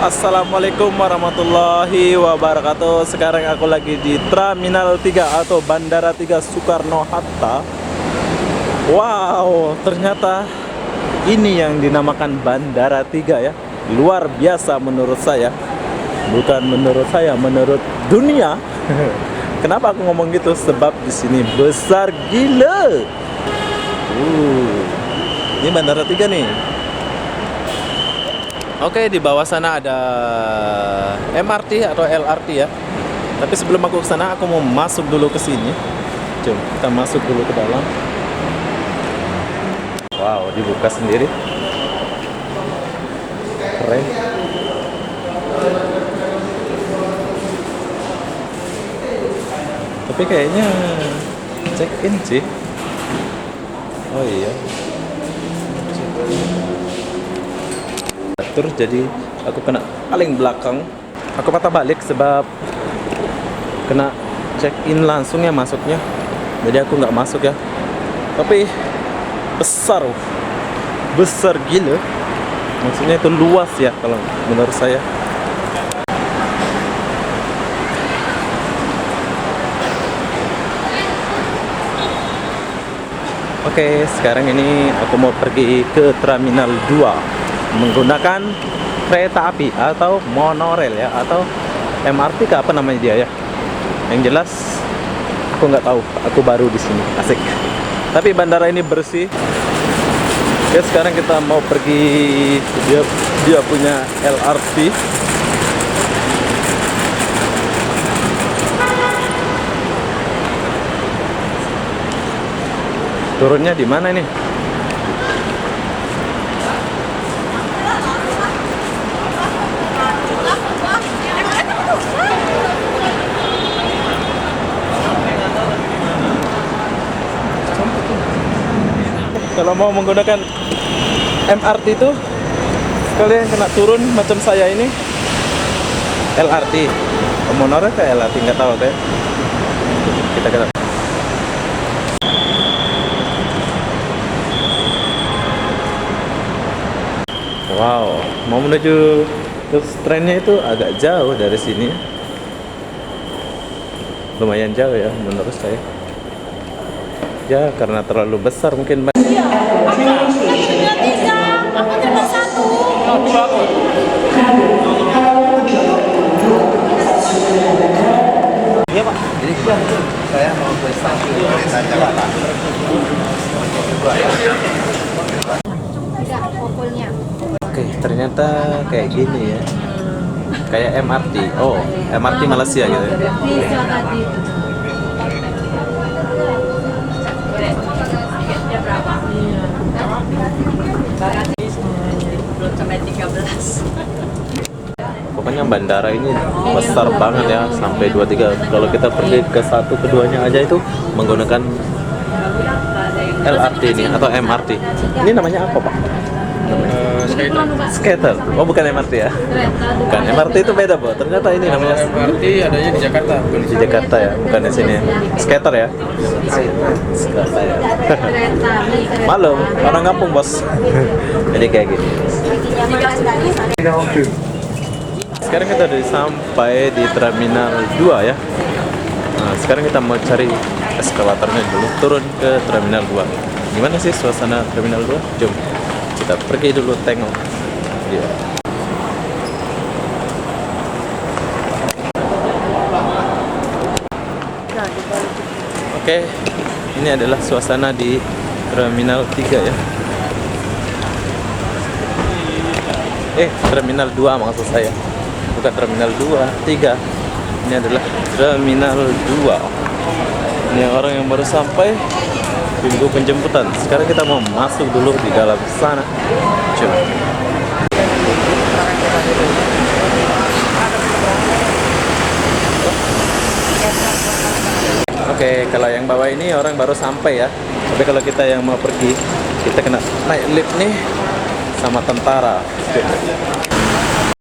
Assalamualaikum warahmatullahi wabarakatuh. Sekarang aku lagi di Terminal 3 atau Bandara 3 Soekarno-Hatta. Wow, ternyata ini yang dinamakan Bandara 3 ya. Luar biasa menurut saya. Bukan menurut saya, menurut dunia. Kenapa aku ngomong gitu? Sebab di sini besar gila. Ini Bandara 3 nih. Oke, di bawah sana ada MRT atau LRT ya. Tapi sebelum aku ke sana, aku mau masuk dulu ke sini. Coba kita masuk dulu ke dalam. Wow, dibuka sendiri. Keren. Tapi kayaknya check in sih. Oh iya. Terus jadi aku kena paling belakang. Aku patah balik sebab kena check in langsung ya masuknya. Jadi aku nggak masuk ya. Tapi besar gila. Maksudnya itu luas ya kalau menurut saya. Oke, sekarang ini aku mau pergi ke Terminal 2 menggunakan kereta api atau monorail ya, atau MRT ke apa namanya dia ya. Yang jelas aku nggak tahu, aku baru di sini. Asik. Tapi bandara ini bersih. Ya, sekarang kita mau pergi, dia punya LRT. Turunnya di mana nih? Kalau mau menggunakan MRT itu kalian kena turun macam saya ini LRT. Monorail ke LRT nggak tahu deh. Kita kena. Wow, mau menuju terus trennya itu agak jauh dari sini. Lumayan jauh ya menurut saya. Ya karena terlalu besar mungkin. Iya, aku punya 3, aku cuma 1. Iya Pak. Jadi saya mau ke stasiun kereta Jakarta. Tidak pokolnya. Oke, ternyata kayak gini ya. Kayak MRT. Oh, MRT Malaysia gitu ya. Bisa tadi. Pokoknya bandara ini besar banget ya, sampai 23. Kalau kita pergi ke satu keduanya aja itu menggunakan LRT ini atau MRT. Ini namanya apa Pak? Skater. Oh bukan MRT ya? Bukan, MRT itu beda Bu. Ternyata ini namanya MRT adanya di Jakarta, bukan di Jakarta ya, bukan di sini. Skater ya? Skater ya. Maklum, orang kampung bos. Jadi kayak gini. Sekarang kita udah sampai di Terminal 2 ya. Nah, sekarang kita mau cari eskalatornya dulu, turun ke Terminal 2. Gimana sih suasana Terminal 2? Jom kita pergi dulu tengok dia. Oke, ini adalah suasana di Terminal 3 ya. Terminal 2 maksud saya. Bukan Terminal 2, 3. Ini adalah Terminal 2. Ini orang yang baru sampai, tunggu penjemputan. Sekarang kita mau masuk dulu di dalam sana. Coba. Oke, kalau yang bawah ini orang baru sampai ya. Tapi kalau kita yang mau pergi, kita kena naik lift nih sama tentara. Coba.